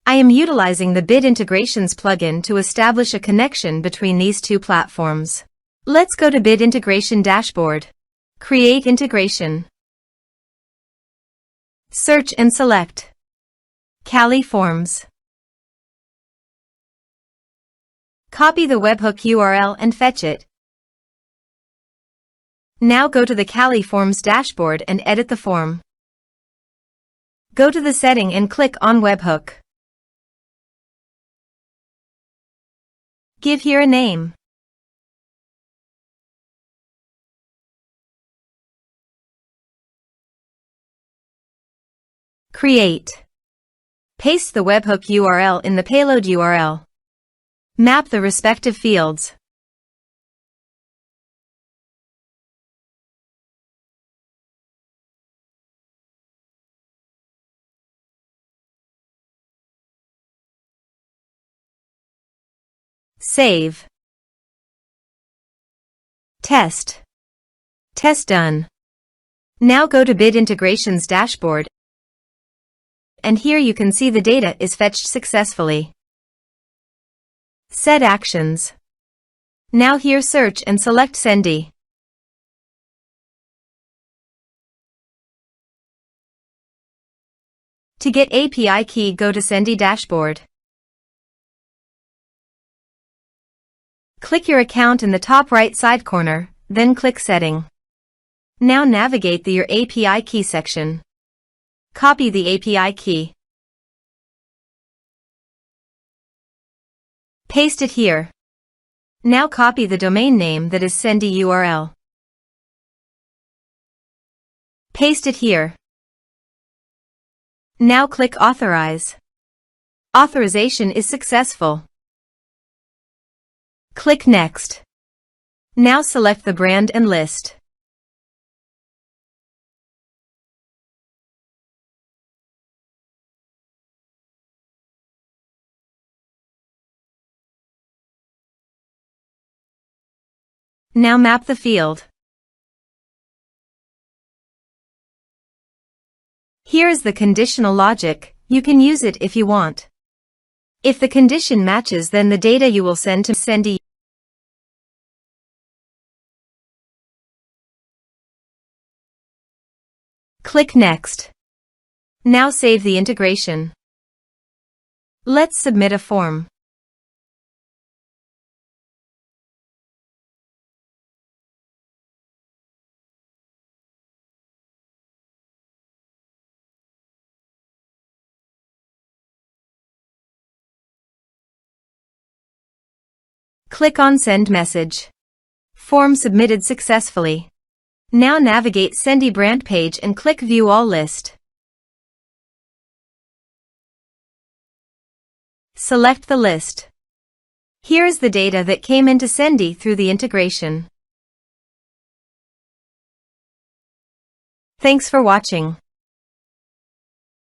I am utilizing the Bid Integrations plugin to establish a connection between these two platforms. Let's go to Bid Integration Dashboard. Create Integration. Search and select Cali Forms. Copy the webhook URL and fetch it. Now go to the Cali Forms dashboard and edit the form. Go to the setting and click on Webhook. Give here a name. Create. Paste the webhook URL in the payload URL. Map the respective fields. Save. Test. Test done. Now go to Bid Integrations dashboard, and here you can see the data is fetched successfully. Set actions. Now here search and select Sendy. To get API key, go to Sendy dashboard. Click your account in the top right side corner, then click Setting. Now navigate to your API key section. Copy the API key. Paste it here. Now copy the domain name that is Sendy URL. Paste it here. Now click Authorize. Authorization is successful. Click Next. Now select the brand and list. Now map the field. Here is the conditional logic. You can use it if you want. If the condition matches, then the data you will send to Sendy. Click Next. Now save the integration. Let's submit a form. Click on Send Message. Form submitted successfully. Now navigate Sendy brand page and click View All List. Select the list. Here is the data that came into Sendy through the integration. Thanks for watching.